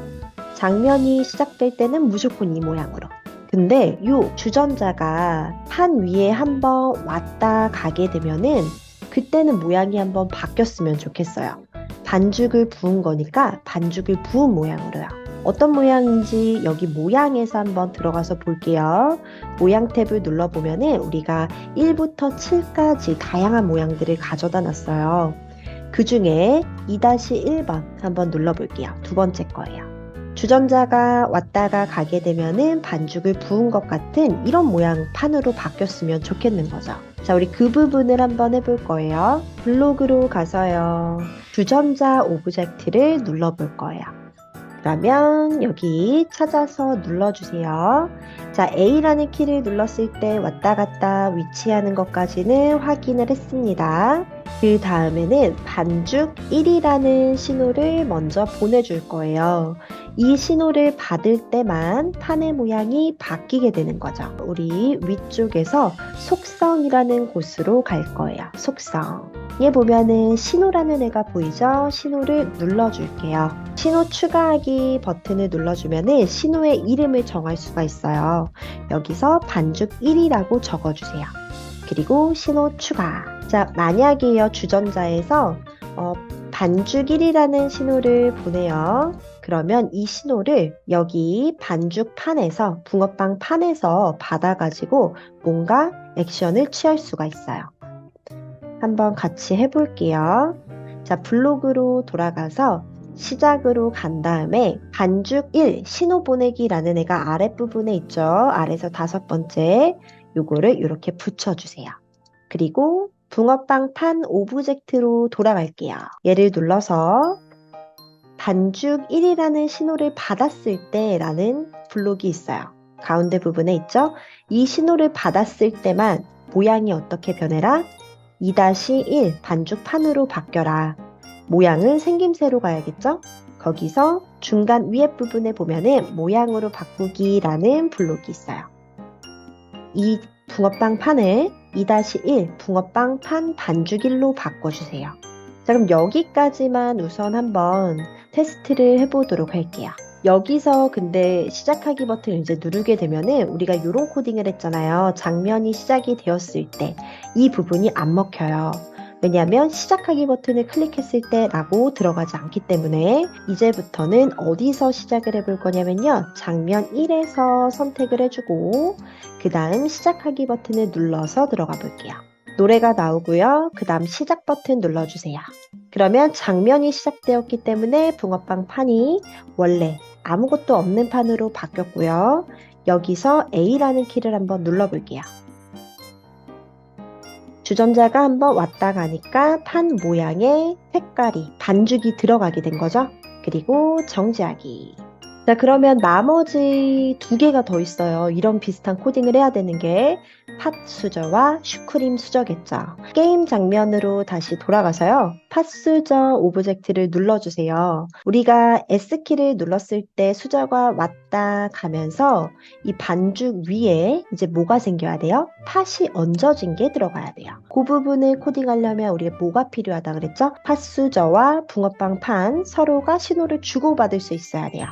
장면이 시작될 때는 무조건 이 모양으로. 근데 요 주전자가 판 위에 한번 왔다 가게 되면은 그때는 모양이 한번 바뀌었으면 좋겠어요. 반죽을 부은 거니까 반죽을 부은 모양으로요. 어떤 모양인지 여기 모양에서 한번 들어가서 볼게요. 모양 탭을 눌러보면은 우리가 1부터 7까지 다양한 모양들을 가져다 놨어요. 그 중에 2-1번 한번 눌러볼게요. 두 번째 거예요. 주전자가 왔다가 가게 되면은 반죽을 부은 것 같은 이런 모양 판으로 바뀌었으면 좋겠는 거죠. 자, 우리 그 부분을 한번 해볼 거예요. 블록으로 가서요. 주전자 오브젝트를 눌러볼 거예요. 그러면 여기 찾아서 눌러주세요. 자, A라는 키를 눌렀을 때 왔다 갔다 위치하는 것까지는 확인을 했습니다. 그 다음에는 반죽 1이라는 신호를 먼저 보내줄 거예요. 이 신호를 받을 때만 판의 모양이 바뀌게 되는 거죠. 우리 위쪽에서 속성이라는 곳으로 갈 거예요. 속성. 얘 보면은 신호라는 애가 보이죠? 신호를 눌러줄게요. 신호 추가하기 버튼을 눌러주면은 신호의 이름을 정할 수가 있어요. 여기서 반죽 1이라고 적어주세요. 그리고 신호 추가. 자, 만약에요, 주전자에서 반죽 1이라는 신호를 보내요. 그러면 이 신호를 여기 반죽판에서, 붕어빵 판에서 받아가지고 뭔가 액션을 취할 수가 있어요. 한번 같이 해볼게요. 자, 블록으로 돌아가서 시작으로 간 다음에 반죽 1 신호 보내기라는 애가 아랫부분에 있죠. 아래에서 5번째 요거를 이렇게 붙여주세요. 그리고 붕어빵 판 오브젝트로 돌아갈게요. 얘를 눌러서 반죽 1이라는 신호를 받았을 때 라는 블록이 있어요. 가운데 부분에 있죠. 이 신호를 받았을 때만 모양이 어떻게 변해라? 2-1 반죽판으로 바뀌어라. 모양은 생김새로 가야겠죠? 거기서 중간 위에 부분에 보면은 모양으로 바꾸기라는 블록이 있어요. 이 붕어빵 판을 2-1 붕어빵 판 반죽 1로 바꿔주세요. 자, 그럼 여기까지만 우선 한번 테스트를 해보도록 할게요. 여기서 근데 시작하기 버튼을 이제 누르게 되면은 우리가 이런 코딩을 했잖아요. 장면이 시작이 되었을 때 이 부분이 안 먹혀요. 왜냐하면 시작하기 버튼을 클릭했을 때 라고 들어가지 않기 때문에 이제부터는 어디서 시작을 해볼 거냐면요. 장면 1에서 선택을 해주고 그 다음 시작하기 버튼을 눌러서 들어가 볼게요. 노래가 나오고요. 그 다음 시작 버튼 눌러주세요. 그러면 장면이 시작되었기 때문에 붕어빵 판이 원래 아무것도 없는 판으로 바뀌었고요. 여기서 A라는 키를 한번 눌러볼게요. 주전자가 한번 왔다 가니까 판 모양의 색깔이, 반죽이 들어가게 된 거죠. 그리고 정지하기. 자, 그러면 나머지 두 개가 더 있어요. 이런 비슷한 코딩을 해야 되는 게 팥 수저와 슈크림 수저겠죠. 게임 장면으로 다시 돌아가서요. 팥 수저 오브젝트를 눌러주세요. 우리가 S키를 눌렀을 때 수저가 왔다 가면서 이 반죽 위에 이제 뭐가 생겨야 돼요? 팥이 얹어진 게 들어가야 돼요. 그 부분을 코딩하려면 우리가 뭐가 필요하다 그랬죠? 팥 수저와 붕어빵 판 서로가 신호를 주고받을 수 있어야 돼요.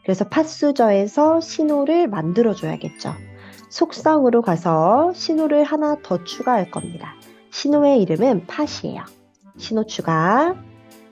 그래서 팥수저에서 신호를 만들어줘야겠죠. 속성으로 가서 신호를 하나 더 추가할 겁니다. 신호의 이름은 팥이에요. 신호 추가.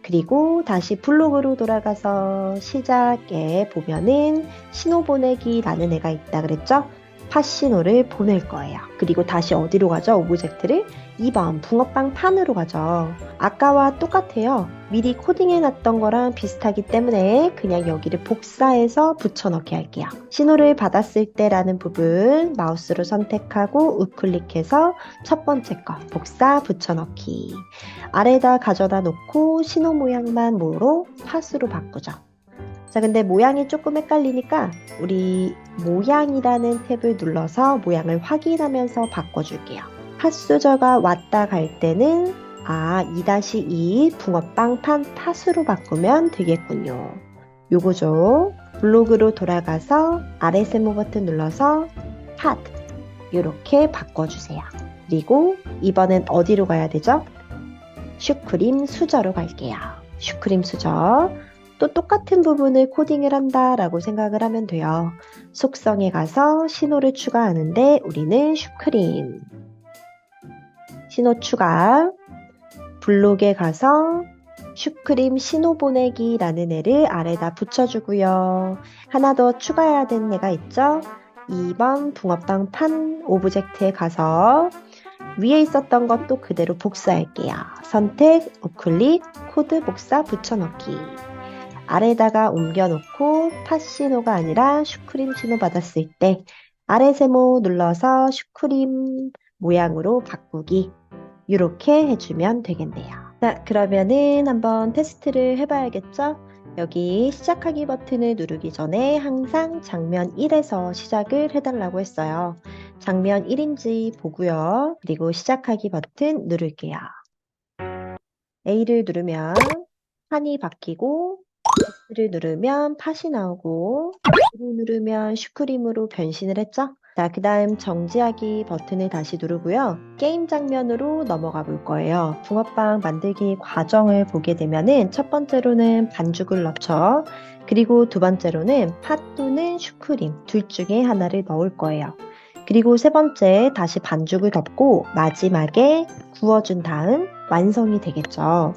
그리고 다시 블록으로 돌아가서 시작에 보면은 신호 보내기라는 애가 있다 그랬죠? 팥 신호를 보낼 거예요. 그리고 다시 어디로 가죠? 오브젝트를 2번 붕어빵 판으로 가죠. 아까와 똑같아요. 미리 코딩해놨던 거랑 비슷하기 때문에 그냥 여기를 복사해서 붙여넣기 할게요. 신호를 받았을 때라는 부분 마우스로 선택하고 우클릭해서 첫 번째 거 복사 붙여넣기. 아래다 가져다 놓고 신호 모양만 뭐로? 팥으로 바꾸죠. 자, 근데 모양이 조금 헷갈리니까 우리 모양이라는 탭을 눌러서 모양을 확인하면서 바꿔줄게요. 팥수저가 왔다 갈 때는 2-2 붕어빵 판 팥으로 바꾸면 되겠군요. 요거죠. 블록으로 돌아가서 아래 세모 버튼 눌러서 팥 이렇게 바꿔주세요. 그리고 이번엔 어디로 가야 되죠? 슈크림 수저로 갈게요. 슈크림 수저. 또 똑같은 부분을 코딩을 한다라고 생각을 하면 돼요. 속성에 가서 신호를 추가하는데 우리는 슈크림. 신호 추가. 블록에 가서 슈크림 신호 보내기라는 애를 아래다 붙여주고요. 하나 더 추가해야 되는 애가 있죠? 2번 붕어빵 판 오브젝트에 가서 위에 있었던 것도 그대로 복사할게요. 선택, 우클릭, 코드 복사 붙여넣기. 아래다가 옮겨놓고 팥 신호가 아니라 슈크림 신호 받았을 때 아래 세모 눌러서 슈크림 모양으로 바꾸기. 이렇게 해주면 되겠네요. 자, 그러면은 한번 테스트를 해봐야겠죠? 여기 시작하기 버튼을 누르기 전에 항상 장면 1에서 시작을 해달라고 했어요. 장면 1인지 보고요. 그리고 시작하기 버튼 누를게요. A를 누르면 판이 바뀌고 S를 누르면 팥이 나오고 B를 누르면 슈크림으로 변신을 했죠? 자, 그 다음 정지하기 버튼을 다시 누르고요. 게임 장면으로 넘어가 볼 거예요. 붕어빵 만들기 과정을 보게 되면은 첫 번째로는 반죽을 넣죠. 그리고 두 번째로는 팥 또는 슈크림 둘 중에 하나를 넣을 거예요. 그리고 세 번째 다시 반죽을 덮고 마지막에 구워준 다음 완성이 되겠죠.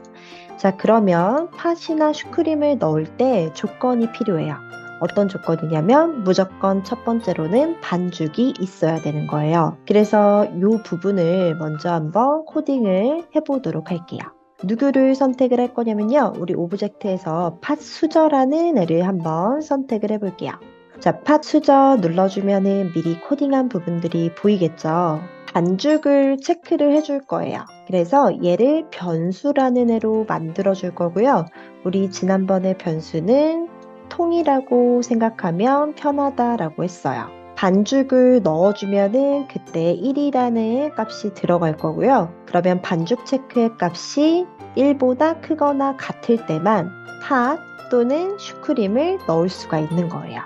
자, 그러면 팥이나 슈크림을 넣을 때 조건이 필요해요. 어떤 조건이냐면 무조건 첫 번째로는 반죽이 있어야 되는 거예요. 그래서 이 부분을 먼저 한번 코딩을 해보도록 할게요. 누구를 선택을 할 거냐면요. 우리 오브젝트에서 팥 수저라는 애를 한번 선택을 해볼게요. 자, 팥 수저 눌러주면은 미리 코딩한 부분들이 보이겠죠. 반죽을 체크를 해줄 거예요. 그래서 얘를 변수라는 애로 만들어 줄 거고요. 우리 지난번에 변수는 통이라고 생각하면 편하다라고 했어요. 반죽을 넣어주면은 그때 1이라는 값이 들어갈 거고요. 그러면 반죽 체크의 값이 1보다 크거나 같을 때만 팥 또는 슈크림을 넣을 수가 있는 거예요.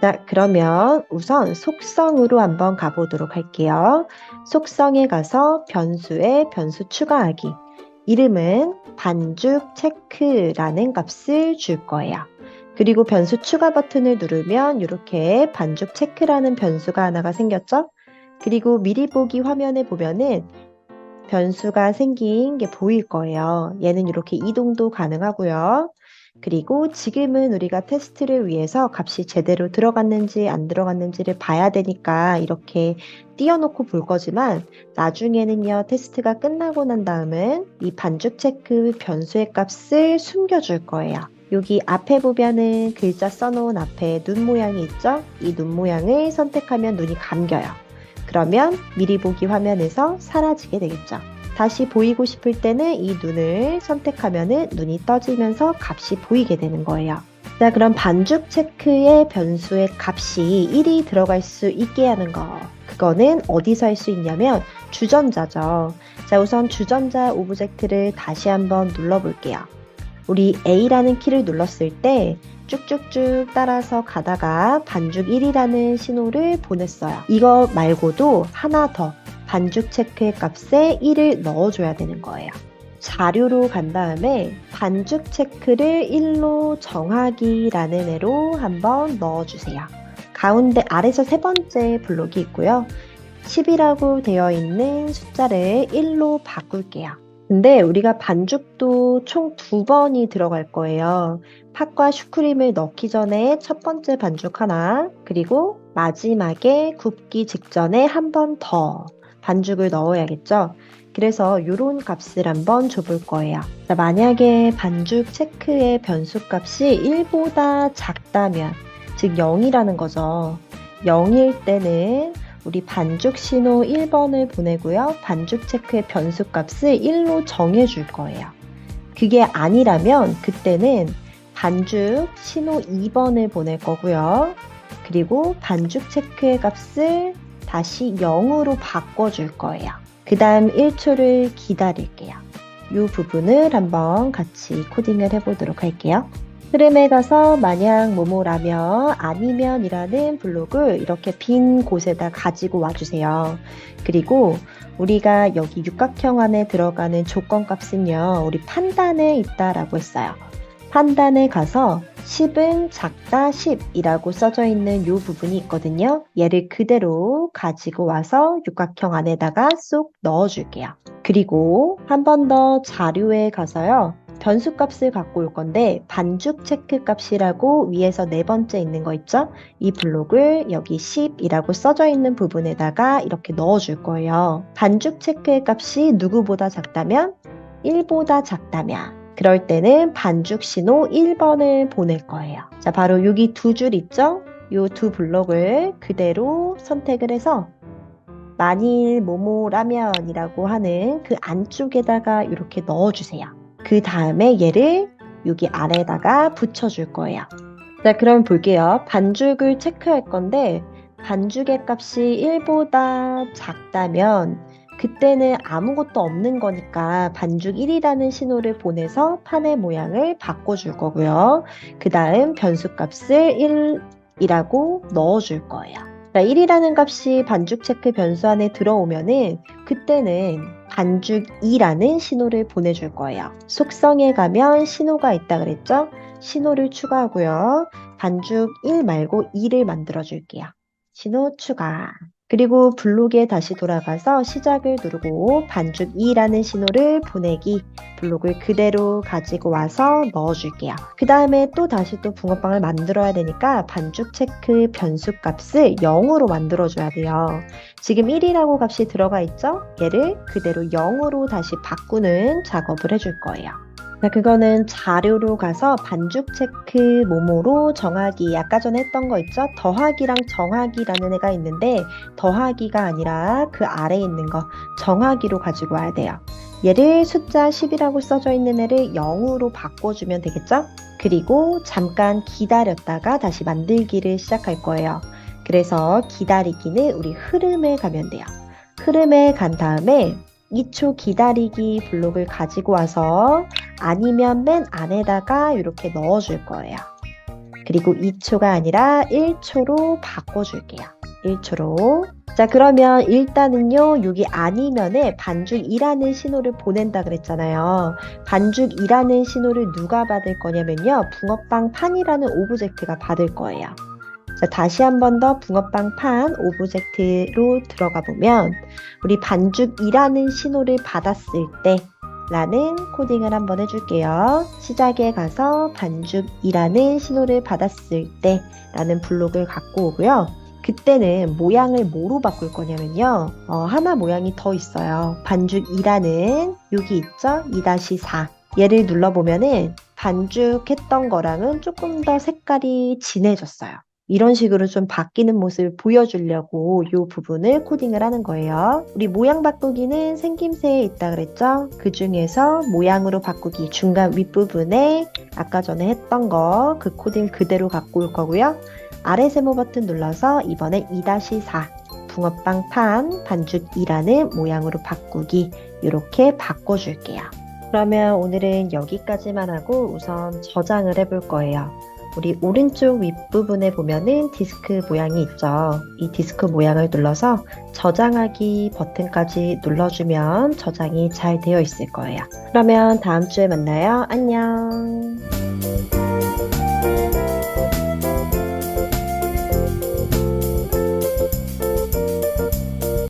자, 그러면 우선 속성으로 한번 가보도록 할게요. 속성에 가서 변수에 변수 추가하기. 이름은 반죽 체크라는 값을 줄 거예요. 그리고 변수 추가 버튼을 누르면 이렇게 반죽 체크라는 변수가 하나가 생겼죠? 그리고 미리 보기 화면에 보면은 변수가 생긴 게 보일 거예요. 얘는 이렇게 이동도 가능하고요. 그리고 지금은 우리가 테스트를 위해서 값이 제대로 들어갔는지 안 들어갔는지를 봐야 되니까 이렇게 띄워놓고 볼 거지만 나중에는요, 테스트가 끝나고 난 다음은 이 반죽 체크 변수의 값을 숨겨줄 거예요. 여기 앞에 보면은 글자 써놓은 앞에 눈 모양이 있죠? 이 눈 모양을 선택하면 눈이 감겨요. 그러면 미리 보기 화면에서 사라지게 되겠죠. 다시 보이고 싶을 때는 이 눈을 선택하면은 눈이 떠지면서 값이 보이게 되는 거예요. 자, 그럼 반죽 체크의 변수의 값이 1이 들어갈 수 있게 하는 거. 그거는 어디서 할 수 있냐면 주전자죠. 자, 우선 주전자 오브젝트를 다시 한번 눌러볼게요. 우리 A라는 키를 눌렀을 때 쭉쭉쭉 따라서 가다가 반죽 1이라는 신호를 보냈어요. 이거 말고도 하나 더 반죽 체크의 값에 1을 넣어줘야 되는 거예요. 자료로 간 다음에 반죽 체크를 1로 정하기라는 애로 한번 넣어주세요. 가운데 아래서 세 번째 블록이 있고요. 10이라고 되어 있는 숫자를 1로 바꿀게요. 근데 우리가 반죽도 총 2번이 들어갈 거예요. 팥과 슈크림을 넣기 전에 첫 번째 반죽 하나, 그리고 마지막에 굽기 직전에 한 번 더 반죽을 넣어야겠죠. 그래서 이런 값을 한번 줘볼 거예요. 자, 만약에 반죽 체크의 변수 값이 1보다 작다면, 즉 0이라는 거죠. 0일 때는 우리 반죽 신호 1번을 보내고요. 반죽 체크의 변수 값을 1로 정해줄 거예요. 그게 아니라면 그때는 반죽 신호 2번을 보낼 거고요. 그리고 반죽 체크의 값을 다시 0으로 바꿔줄 거예요. 그 다음 1초를 기다릴게요. 이 부분을 한번 같이 코딩을 해보도록 할게요. 흐름에 가서 만약 뭐뭐라면 아니면이라는 블록을 이렇게 빈 곳에다 가지고 와주세요. 그리고 우리가 여기 육각형 안에 들어가는 조건 값은요. 우리 판단에 있다라고 했어요. 판단에 가서 10은 작다 10이라고 써져 있는 이 부분이 있거든요. 얘를 그대로 가지고 와서 육각형 안에다가 쏙 넣어줄게요. 그리고 한 번 더 자료에 가서요. 변수 값을 갖고 올 건데 반죽 체크 값이라고 위에서 네 번째 있는 거 있죠? 이 블록을 여기 10이라고 써져 있는 부분에다가 이렇게 넣어줄 거예요. 반죽 체크의 값이 누구보다 작다면 1보다 작다면 그럴 때는 반죽 신호 1번을 보낼 거예요. 자, 바로 여기 두 줄 있죠? 이 두 블록을 그대로 선택을 해서 만일 뭐뭐라면이라고 하는 그 안쪽에다가 이렇게 넣어주세요. 그 다음에 얘를 여기 아래에다가 붙여줄 거예요. 자, 그럼 볼게요. 반죽을 체크할 건데 반죽의 값이 1보다 작다면 그때는 아무것도 없는 거니까 반죽 1이라는 신호를 보내서 판의 모양을 바꿔줄 거고요. 그 다음 변수 값을 1이라고 넣어줄 거예요. 1이라는 값이 반죽 체크 변수 안에 들어오면은 그때는 반죽 2라는 신호를 보내줄 거예요. 속성에 가면 신호가 있다 그랬죠? 신호를 추가하고요. 반죽 1 말고 2를 만들어 줄게요. 신호 추가. 그리고 블록에 다시 돌아가서 시작을 누르고 반죽 2라는 신호를 보내기 블록을 그대로 가지고 와서 넣어줄게요. 그 다음에 또 다시 또 붕어빵을 만들어야 되니까 반죽 체크 변수 값을 0으로 만들어줘야 돼요. 지금 1이라고 값이 들어가 있죠? 얘를 그대로 0으로 다시 바꾸는 작업을 해줄 거예요. 자, 그거는 자료로 가서 반죽 체크 뭐뭐로 정하기 아까 전에 했던 거 있죠? 더하기랑 정하기라는 애가 있는데 더하기가 아니라 그 아래에 있는 거 정하기로 가지고 와야 돼요. 얘를 숫자 10이라고 써져 있는 애를 0으로 바꿔주면 되겠죠? 그리고 잠깐 기다렸다가 다시 만들기를 시작할 거예요. 그래서 기다리기는 우리 흐름에 가면 돼요. 흐름에 간 다음에 2초 기다리기 블록을 가지고 와서 아니면 맨 안에다가 이렇게 넣어줄 거예요. 그리고 2초가 아니라 1초로 바꿔줄게요. 1초로. 자, 그러면 일단은요, 여기 아니면에 반죽이라는 신호를 보낸다 그랬잖아요. 반죽이라는 신호를 누가 받을 거냐면요, 붕어빵 판이라는 오브젝트가 받을 거예요. 자, 다시 한 번 더 붕어빵 판 오브젝트로 들어가 보면 우리 반죽이라는 신호를 받았을 때 라는 코딩을 한번 해줄게요. 시작에 가서 반죽이라는 신호를 받았을 때 라는 블록을 갖고 오고요. 그때는 모양을 뭐로 바꿀 거냐면요. 하나 모양이 더 있어요. 반죽이라는 여기 있죠? 2-4 얘를 눌러보면은 반죽했던 거랑은 조금 더 색깔이 진해졌어요. 이런 식으로 좀 바뀌는 모습을 보여주려고 이 부분을 코딩을 하는 거예요. 우리 모양 바꾸기는 생김새에 있다 그랬죠? 그 중에서 모양으로 바꾸기 중간 윗부분에 아까 전에 했던 거 그 코딩 그대로 갖고 올 거고요. 아래 세모 버튼 눌러서 이번엔 2-4 붕어빵 판 반죽 2라는 모양으로 바꾸기 이렇게 바꿔줄게요. 그러면 오늘은 여기까지만 하고 우선 저장을 해볼 거예요. 우리 오른쪽 윗부분에 보면은 디스크 모양이 있죠. 이 디스크 모양을 눌러서 저장하기 버튼까지 눌러주면 저장이 잘 되어 있을 거예요. 그러면 다음 주에 만나요. 안녕.